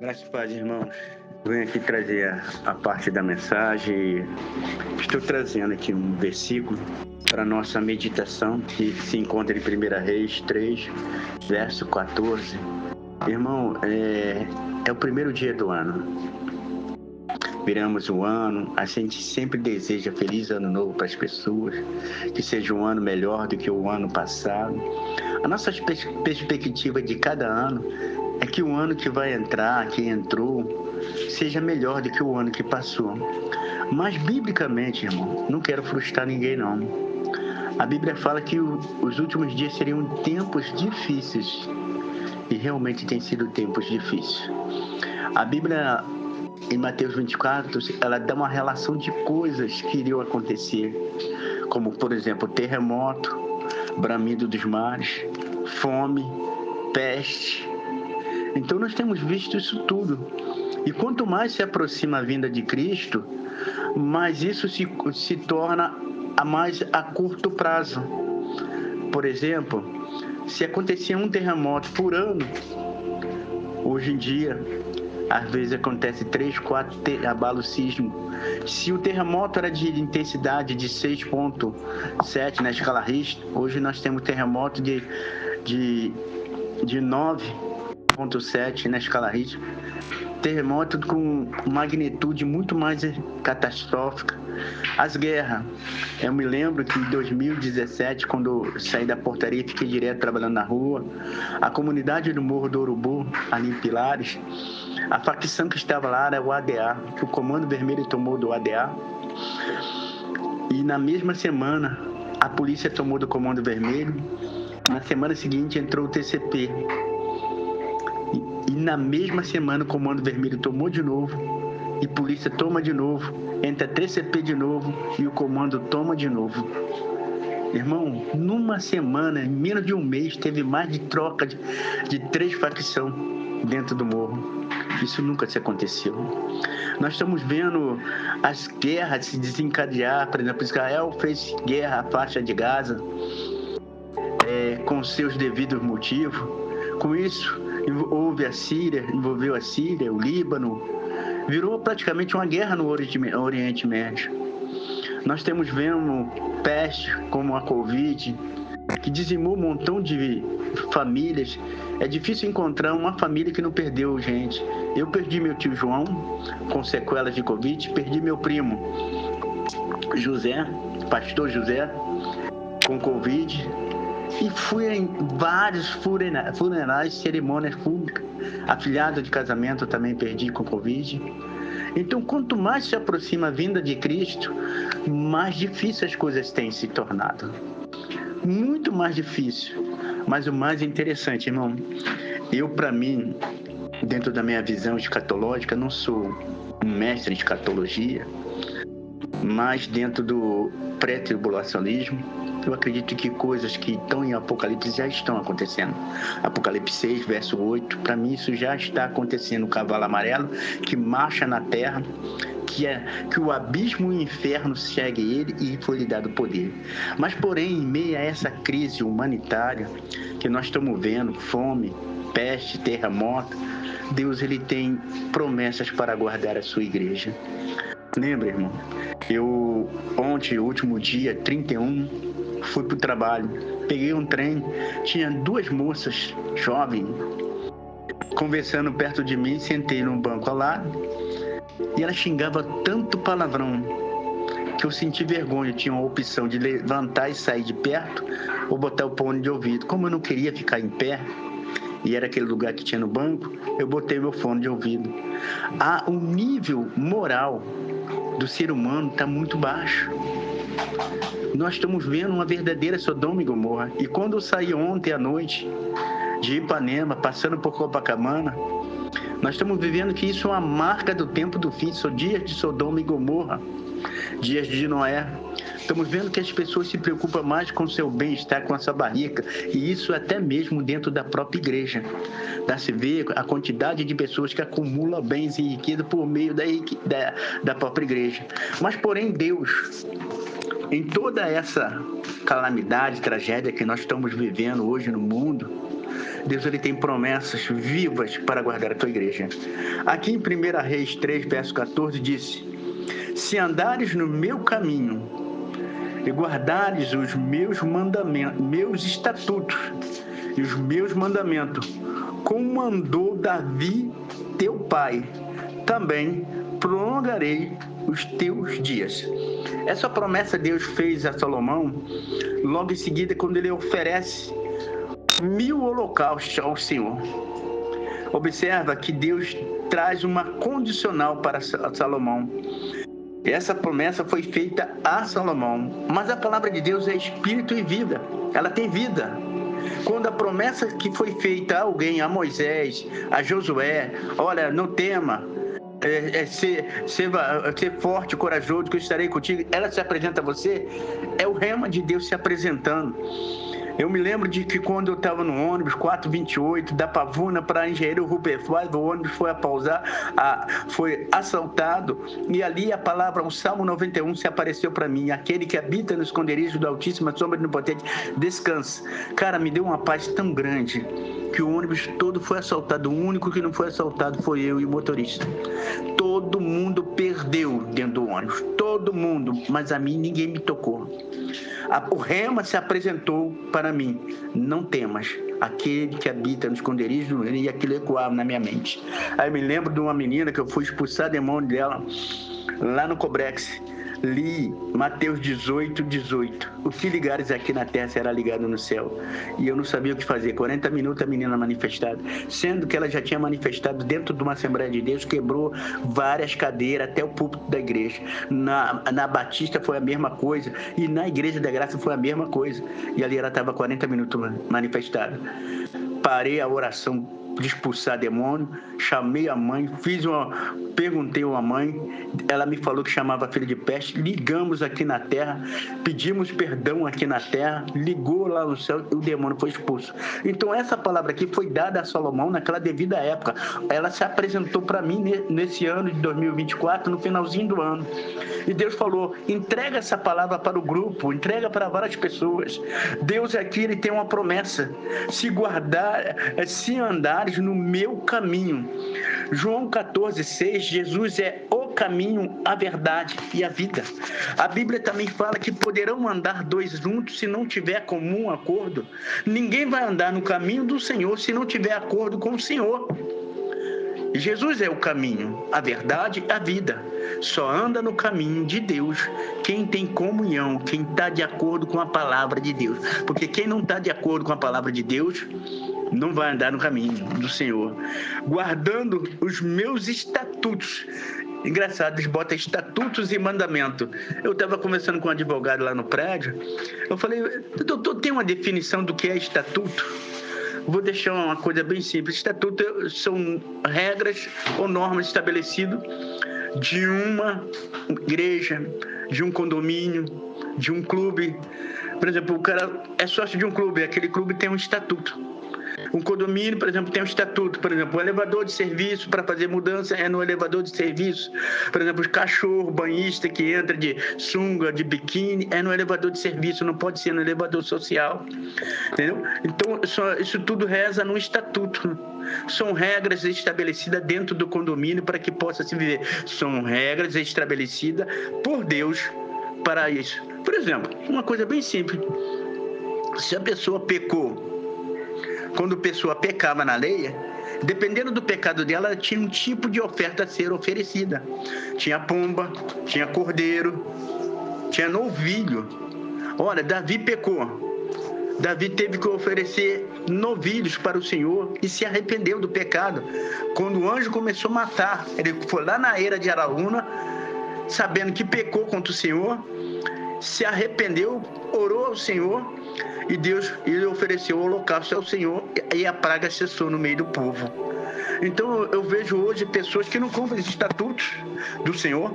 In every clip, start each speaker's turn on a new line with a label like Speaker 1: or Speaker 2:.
Speaker 1: Graças a Deus, irmãos. Venho aqui trazer a parte da mensagem. Estou trazendo aqui um versículo para a nossa meditação, que se encontra em 1 Reis 3, verso 14. Irmão, é o primeiro dia do ano. Viramos o ano, a gente sempre deseja feliz ano novo para as pessoas, que seja um ano melhor do que o ano passado. A nossa perspectiva de cada ano é que o ano que vai entrar, que entrou, seja melhor do que o ano que passou. Mas, biblicamente, irmão, não quero frustrar ninguém, não. A Bíblia fala que os últimos dias seriam tempos difíceis. E realmente tem sido tempos difíceis. A Bíblia, em Mateus 24, ela dá uma relação de coisas que iriam acontecer. Como, por exemplo, terremoto, bramido dos mares, fome, peste. Então nós temos visto isso tudo. E quanto mais se aproxima a vinda de Cristo, mais isso se torna mais a curto prazo. Por exemplo, se acontecia um terremoto por ano, hoje em dia, às vezes acontece 3, 4 abalos sísmicos. Se o terremoto era de intensidade de 6,7 na escala Richter, hoje nós temos terremoto de 9,7 na escala Richter. Terremoto com magnitude muito mais catastrófica. As guerras. Eu me lembro que em 2017, quando eu saí da portaria e fiquei direto trabalhando na rua, a comunidade do Morro do Urubu, ali em Pilares, a facção que estava lá era o ADA. O Comando Vermelho tomou do ADA. E na mesma semana, a polícia tomou do Comando Vermelho. Na semana seguinte, entrou o TCP. E na mesma semana o Comando Vermelho tomou de novo, e polícia toma de novo, entra TCP de novo e o comando toma de novo. Irmão, numa semana, em menos de um mês, teve mais de troca de 3 facções dentro do morro. Isso nunca se aconteceu. Nós estamos vendo as guerras se desencadear. Por exemplo, Israel fez guerra à faixa de Gaza com seus devidos motivos. Com isso, envolveu a Síria, o Líbano, virou praticamente uma guerra no Oriente Médio. Nós estamos vendo peste como a Covid, que dizimou um montão de famílias. É difícil encontrar uma família que não perdeu gente. Eu perdi meu tio João com sequelas de Covid, perdi meu primo José, pastor José, com Covid. E fui em vários funerais, cerimônias públicas. Afilhado de casamento também perdi com Covid. Então, quanto mais se aproxima a vinda de Cristo, mais difícil as coisas têm se tornado. Muito mais difícil. Mas o mais interessante, irmão, para mim, dentro da minha visão escatológica, não sou um mestre em escatologia, mas dentro do pré-tribulacionismo, eu acredito que coisas que estão em Apocalipse já estão acontecendo. Apocalipse 6, verso 8, para mim isso já está acontecendo. O cavalo amarelo que marcha na terra, que o abismo e o inferno segue ele e foi lhe dado poder. Mas, porém, em meio a essa crise humanitária que nós estamos vendo, fome, peste, terremoto, Deus ele tem promessas para guardar a sua igreja. Lembra, irmão? Eu, ontem, último dia, 31, fui para o trabalho, peguei um trem, tinha 2 moças jovens conversando perto de mim, sentei num banco ao lado e ela xingava tanto palavrão que eu senti vergonha. Eu tinha uma opção de levantar e sair de perto ou botar o fone de ouvido. Como eu não queria ficar em pé e era aquele lugar que tinha no banco, eu botei meu fone de ouvido. O nível moral do ser humano está muito baixo. Nós estamos vendo uma verdadeira Sodoma e Gomorra. E quando eu saí ontem à noite de Ipanema, passando por Copacabana, nós estamos vivendo que isso é uma marca do tempo do fim. São dias de Sodoma e Gomorra, dias de Noé. Estamos vendo que as pessoas se preocupam mais com o seu bem-estar, com a sua barriga, e isso até mesmo dentro da própria igreja. Dá-se ver a quantidade de pessoas que acumulam bens e riqueza por meio da própria igreja. Mas, porém, Deus, em toda essa calamidade, tragédia que nós estamos vivendo hoje no mundo, Deus ele tem promessas vivas para guardar a tua igreja. Aqui em 1 Reis 3, verso 14, disse: se andares no meu caminho e guardares os meus mandamentos, meus estatutos e os meus mandamentos, como mandou Davi, teu pai, também prolongarei os teus dias. Essa promessa Deus fez a Salomão logo em seguida, quando ele oferece 1000 holocaustos ao Senhor. Observa que Deus traz uma condicional para Salomão. Essa promessa foi feita a Salomão, mas a palavra de Deus é espírito e vida. Ela tem vida. Quando a promessa que foi feita a alguém, a Moisés, a Josué, olha, não tema, ser forte, corajoso, que eu estarei contigo, ela se apresenta a você, é o rema de Deus se apresentando. Eu me lembro de que quando eu estava no ônibus 428, da Pavuna para Engenheiro Rupert, o ônibus foi a pausar, foi assaltado, e ali a palavra, o Salmo 91 se apareceu para mim: aquele que habita no esconderijo do Altíssimo, a sombra do Onipotente, descansa. Cara, me deu uma paz tão grande que o ônibus todo foi assaltado. O único que não foi assaltado foi eu e o motorista. Todo mundo perdeu dentro do ônibus, todo mundo, mas a mim ninguém me tocou. O rema se apresentou para mim: não temas, aquele que habita no esconderijo, e aquilo ecoava na minha mente. Aí eu me lembro de uma menina que eu fui expulsar demônio dela lá no Cobrex. Li Mateus 18, 18. O que ligares aqui na terra será ligado no céu. E eu não sabia o que fazer. 40 minutos a menina manifestada, sendo que ela já tinha manifestado dentro de uma Assembleia de Deus, quebrou várias cadeiras até o púlpito da igreja. Na Batista foi a mesma coisa, e na Igreja da Graça foi a mesma coisa. E ali ela estava 40 minutos manifestada. Parei a oração de expulsar demônio, chamei a mãe, perguntei a mãe, ela me falou que chamava a filha de peste, ligamos aqui na terra, pedimos perdão aqui na terra, ligou lá no céu e o demônio foi expulso. Então essa palavra aqui foi dada a Salomão naquela devida época. Ela se apresentou para mim nesse ano de 2024, no finalzinho do ano. E Deus falou: entrega essa palavra para o grupo, entrega para várias pessoas. Deus aqui, ele tem uma promessa: se andares no meu caminho. João 14:6, Jesus é o caminho, a verdade e a vida. A Bíblia também fala que poderão andar dois juntos se não tiver comum acordo. Ninguém vai andar no caminho do Senhor se não tiver acordo com o Senhor. Jesus é o caminho, a verdade e a vida. Só anda no caminho de Deus quem tem comunhão, quem está de acordo com a palavra de Deus. Porque quem não está de acordo com a palavra de Deus não vai andar no caminho do Senhor. Guardando os meus estatutos. Engraçado, eles botam estatutos e mandamento. Eu estava conversando com um advogado lá no prédio. Eu falei: doutor, tem uma definição do que é estatuto? Vou deixar uma coisa bem simples. Estatuto são regras ou normas estabelecidas de uma igreja, de um condomínio, de um clube. Por exemplo, o cara é sócio de um clube, aquele clube tem um estatuto. Um condomínio, por exemplo, tem um estatuto. Por exemplo, o elevador de serviço para fazer mudança é no elevador de serviço. Por exemplo, o cachorro, banhista que entra de sunga, de biquíni, é no elevador de serviço, não pode ser no elevador social. Entendeu? Então, isso tudo reza no estatuto. São regras estabelecidas dentro do condomínio para que possa se viver. São regras estabelecidas por Deus para isso. Por exemplo, uma coisa bem simples. Se a pessoa pecou, quando a pessoa pecava na lei, dependendo do pecado dela, ela tinha um tipo de oferta a ser oferecida. Tinha pomba, tinha cordeiro, tinha novilho. Olha, Davi pecou. Davi teve que oferecer novilhos para o Senhor e se arrependeu do pecado. Quando o anjo começou a matar, ele foi lá na eira de Araúna, sabendo que pecou contra o Senhor, se arrependeu, orou ao Senhor, e Deus, ele ofereceu o holocausto ao Senhor, e a praga cessou no meio do povo. Então eu vejo hoje pessoas que não cumprem os estatutos do Senhor.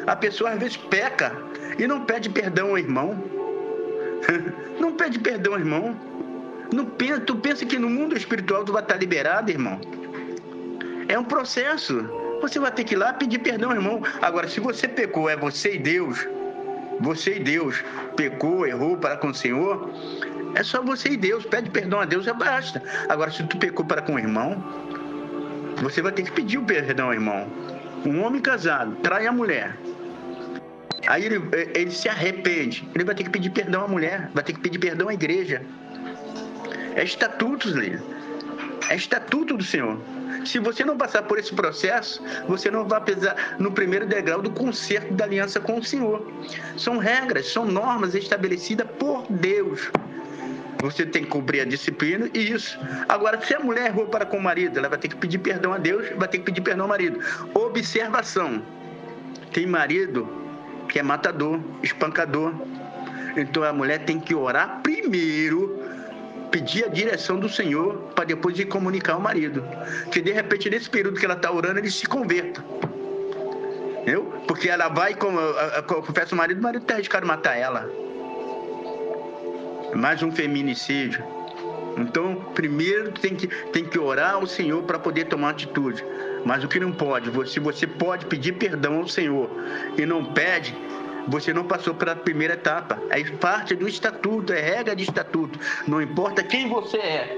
Speaker 1: A pessoa às vezes peca e não pede perdão ao irmão. Não pede perdão ao irmão. Tu pensa que no mundo espiritual tu vai estar liberado, irmão? É um processo. Você vai ter que ir lá pedir perdão ao irmão. Agora, se você pecou, é você e Deus pecou, errou para com o Senhor, É só você e Deus. Pede perdão a Deus, já basta. Agora, se tu pecou para com o irmão, você vai ter que pedir o perdão ao irmão. Um homem casado trai a mulher. Aí ele se arrepende. Ele vai ter que pedir perdão à mulher. Vai ter que pedir perdão à igreja. É estatutos, Lê. É estatuto do Senhor. Se você não passar por esse processo, você não vai pisar no primeiro degrau do concerto da aliança com o Senhor. São regras, são normas estabelecidas por Deus. Você tem que cumprir a disciplina e isso. Agora, se a mulher errou para com o marido, ela vai ter que pedir perdão a Deus, vai ter que pedir perdão ao marido. Observação. Tem marido que é matador, espancador. Então a mulher tem que orar primeiro, pedir a direção do Senhor para depois ir comunicar ao marido. Que de repente, nesse período que ela está orando, ele se converta. Entendeu? Porque ela vai, confessa o marido está arriscado matar ela. Mais um feminicídio. Então, primeiro tem que orar ao Senhor para poder tomar atitude. Mas o que não pode, se você pode pedir perdão ao Senhor e não pede, você não passou pela primeira etapa. É parte do estatuto, é regra de estatuto. Não importa quem você é,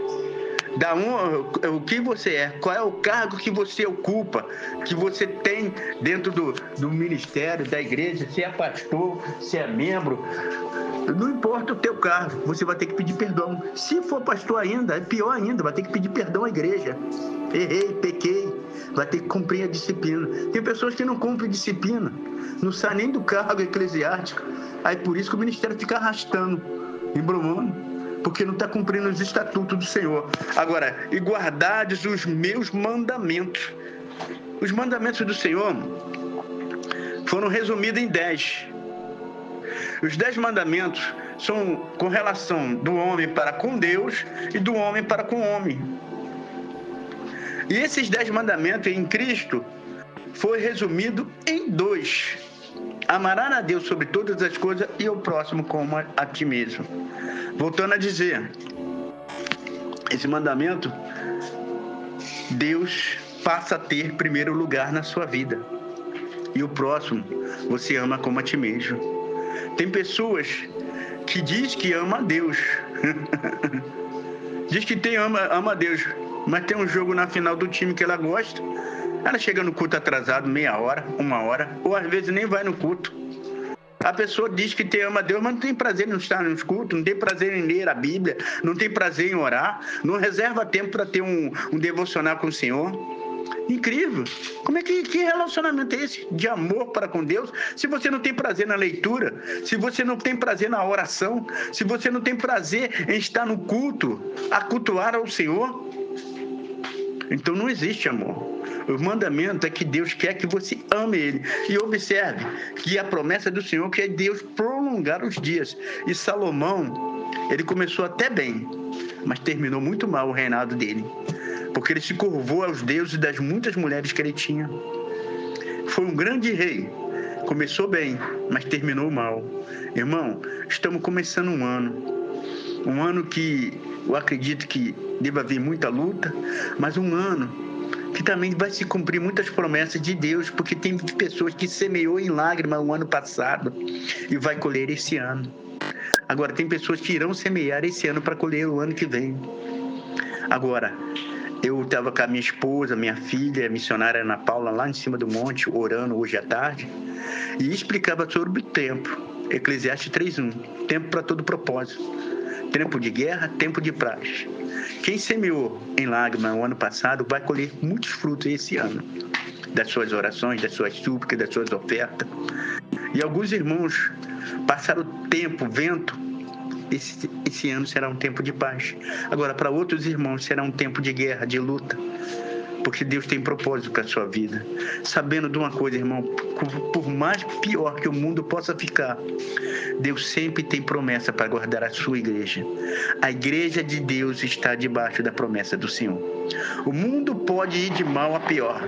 Speaker 1: o que você é, qual é o cargo que você ocupa, que você tem dentro do ministério, da igreja, se é pastor, se é membro. Não importa o teu cargo, você vai ter que pedir perdão. Se for pastor ainda, é pior ainda, vai ter que pedir perdão à igreja. Errei, pequei, vai ter que cumprir a disciplina. Tem pessoas que não cumprem disciplina, não saem nem do cargo eclesiástico. Aí por isso que o ministério fica arrastando, embromando, porque não está cumprindo os estatutos do Senhor. Agora, e guardardes os meus mandamentos. Os mandamentos do Senhor foram resumidos em 10. Os 10 mandamentos são com relação do homem para com Deus e do homem para com o homem. E esses 10 mandamentos em Cristo foi resumido em 2. Amarás a Deus sobre todas as coisas e o próximo como a ti mesmo. Voltando a dizer, esse mandamento, Deus passa a ter primeiro lugar na sua vida. E o próximo, você ama como a ti mesmo. Tem pessoas que diz que ama a Deus. Diz que ama a Deus, mas tem um jogo na final do time que ela gosta. Ela chega no culto atrasado, meia hora, 1 hora, ou às vezes nem vai no culto. A pessoa diz que ama a Deus, mas não tem prazer em estar nos cultos, não tem prazer em ler a Bíblia, não tem prazer em orar, não reserva tempo para ter um devocional com o Senhor. Incrível. Como é que relacionamento é esse de amor para com Deus, se você não tem prazer na leitura, se você não tem prazer na oração, se você não tem prazer em estar no culto, a cultuar ao Senhor? Então não existe amor. O mandamento é que Deus quer que você ame Ele. E observe que a promessa do Senhor que é Deus prolongar os dias. E Salomão, ele começou até bem, mas terminou muito mal o reinado dele. Porque ele se curvou aos deuses das muitas mulheres que ele tinha. Foi um grande rei. Começou bem, mas terminou mal. Irmão, estamos começando um ano. Um ano que eu acredito que deva haver muita luta, mas um ano que também vai se cumprir muitas promessas de Deus, porque tem pessoas que semeou em lágrimas o ano passado e vai colher esse ano. Agora, tem pessoas que irão semear esse ano para colher o ano que vem. Agora, eu estava com a minha esposa, minha filha, a missionária Ana Paula, lá em cima do monte, orando hoje à tarde, e explicava sobre o tempo. Eclesiastes 3:1. Tempo para todo propósito. Tempo de guerra, tempo de paz. Quem semeou em lágrimas o ano passado vai colher muitos frutos esse ano. Das suas orações, das suas súplicas, das suas ofertas. E alguns irmãos passaram tempo, vento. Esse ano será um tempo de paz. Agora, para outros irmãos, será um tempo de guerra, de luta. Porque Deus tem propósito para a sua vida. Sabendo de uma coisa, irmão, por mais pior que o mundo possa ficar, Deus sempre tem promessa para guardar a sua igreja. A igreja de Deus está debaixo da promessa do Senhor. O mundo pode ir de mal a pior.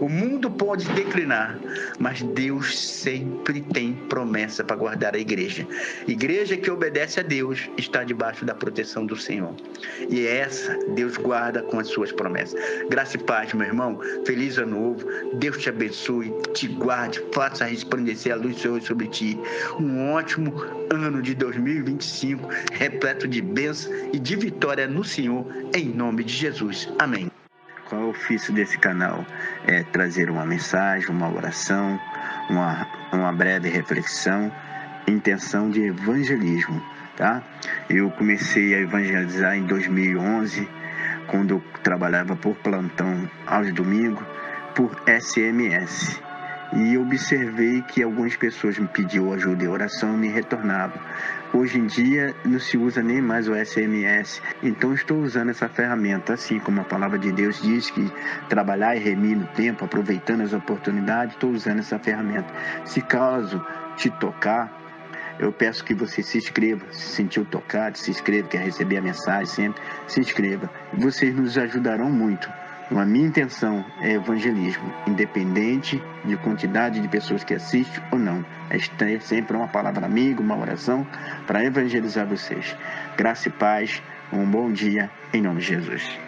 Speaker 1: O mundo pode declinar, mas Deus sempre tem promessa para guardar a igreja. Igreja que obedece a Deus está debaixo da proteção do Senhor. E essa Deus guarda com as suas promessas. Graça e paz, meu irmão. Feliz ano novo. Deus te abençoe, te guarde, faça resplandecer a luz do Senhor sobre ti. Um ótimo ano de 2025, repleto de bênção e de vitória no Senhor, em nome de Jesus. Amém. Qual é o ofício desse canal? É trazer uma mensagem, uma oração, uma breve reflexão, intenção de evangelismo, tá? Eu comecei a evangelizar em 2011, quando eu trabalhava por plantão aos domingos, por SMS. E observei que algumas pessoas me pediam ajuda e oração e me retornavam. Hoje em dia não se usa nem mais o SMS, então estou usando essa ferramenta, assim como a palavra de Deus diz que trabalhar e remir no tempo, aproveitando as oportunidades, estou usando essa ferramenta. Se caso te tocar, eu peço que você se inscreva, se sentiu tocado, se inscreva, quer receber a mensagem sempre, se inscreva. Vocês nos ajudarão muito. A minha intenção é evangelismo, independente de quantidade de pessoas que assistem ou não. É ter sempre uma palavra amiga, uma oração para evangelizar vocês. Graça e paz, um bom dia, em nome de Jesus.